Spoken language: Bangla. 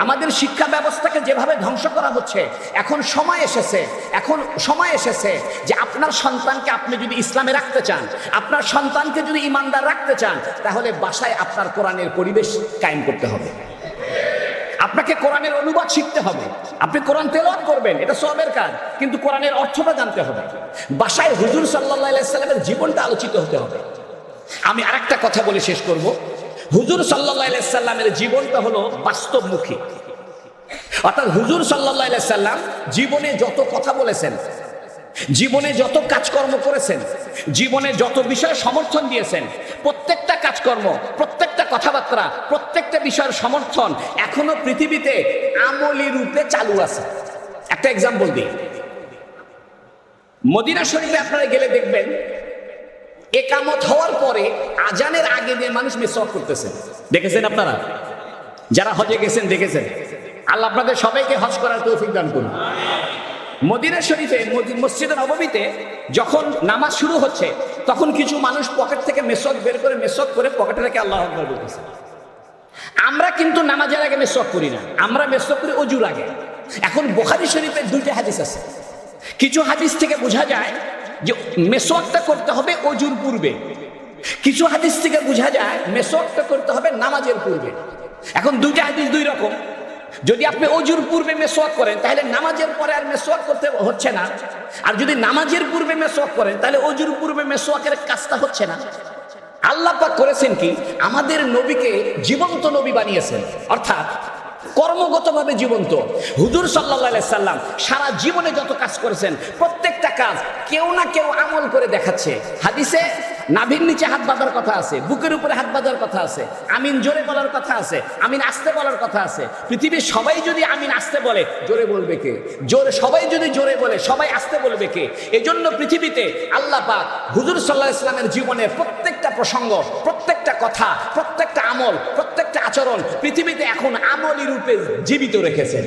আমাদের শিক্ষা ব্যবস্থাকে যেভাবে ধ্বংস করা হচ্ছে, এখন সময় এসেছে যে আপনার সন্তানকে আপনি যদি ইসলামে রাখতে চান, আপনার সন্তানকে যদি ইমানদার রাখতে চান, তাহলে বাসায় আপনার কোরআনের পরিবেশ কায়েম করতে হবে। আপনাকে কোরআনের অনুবাদ শিখতে হবে। আপনি কোরআন তেলাওয়াত করবেন, এটা সওয়াবের কাজ, কিন্তু কোরআনের অর্থটা জানতে হবে। বাসায় হুজুর সাল্লাল্লাহু আলাইহি সাল্লামের জীবনটা আলোচিত হতে হবে। আমি আরেকটা কথা বলে শেষ করব। হুজুর সাল্লাল্লাহু আলাইহি সাল্লামের জীবনটা হলো বাস্তবমুখী। অর্থাৎ হুজুর সাল্লাল্লাহু আলাইহি সাল্লাম জীবনে যত কথা বলেছেন, জীবনে যত কাজকর্ম করেছেন, জীবনে যত বিষয়ে সমর্থন দিয়েছেন, প্রত্যেকটা কাজকর্ম, প্রত্যেকটা কথাবার্তা, প্রত্যেকটা বিষয়ের সমর্থন এখনো পৃথিবীতে আমলি রূপে চালু আছে। একটা এক্সাম্পল দিই, মদিনা শরীফে আপনারা গেলে দেখবেন একামত হওয়ার পরে আজানের আগে দিয়ে মানুষ মিসওয়াক করতেছেন। দেখেছেন আপনারা? যারা হজে গেছেন দেখেছেন। আল্লাহ আপনাদের সবাইকে হজ করার তৌফিক দান করুন। মদিনা শরীফে মসজিদে নববীতে যখন নামাজ শুরু হচ্ছে, তখন কিছু মানুষ পকেট থেকে মেসওয়াক বের করে মেসওয়াক করে পকেটে রেখে আল্লাহু আকবার বলতেছে। আমরা কিন্তু নামাজের আগে মেসওয়াক করি না, আমরা মেসওয়াক করি ওযুর আগে। এখন বুখারী শরীফে দুইটা হাদিস আছে। কিছু হাদিস থেকে বোঝা যায় যে মেসওয়াকটা করতে হবে ওযুর পূর্বে, কিছু হাদিস থেকে বোঝা যায় মেসওয়াকটা করতে হবে নামাজের পূর্বে। এখন দুইটা হাদিস দুই রকম। যদি আপনি ওযুর পূর্বে মেসওয়াক করেন, তাহলে নামাজের পরে আর মেসওয়াক করতে হচ্ছে না। আর যদি নামাজের পূর্বে মেসওয়াক করেন, তাহলে ওযুর পূর্বে মেসওয়াকের কাজটা হচ্ছে না। আল্লাহ পাক করেছেন কি, আমাদের নবীকে জীবন্ত নবী বানিয়েছেন, অর্থাৎ কর্মগতভাবে জীবন্ত। হুজুর সাল্লাল্লাহু আলাইহি সাল্লাম সারা জীবনে যত কাজ করেছেন, প্রত্যেকটা কাজ কেউ না কেউ আমল করে দেখাচ্ছে। হাদিসে নাভির নিচে হাত বাঁধার কথা আছে, বুকের উপরে হাত বাঁধার কথা আছে, আমিন জোরে বলার কথা আছে, আমিন আস্তে বলার কথা আছে। পৃথিবীর সবাই যদি আমিন আস্তে বলে, জোরে বলবে কে? সবাই যদি জোরে বলে, সবাই আস্তে বলবে কে? এজন্য পৃথিবীতে আল্লাহ পাক হুজুর সাল্লাল্লাহু আলাইহি সাল্লামের জীবনের প্রত্যেকটা প্রসঙ্গ, প্রত্যেকটা কথা, প্রত্যেকটা আমল, প্রত্যেকটা আচরণ পৃথিবীতে এখন আমলি রূপে জীবিত রেখেছেন।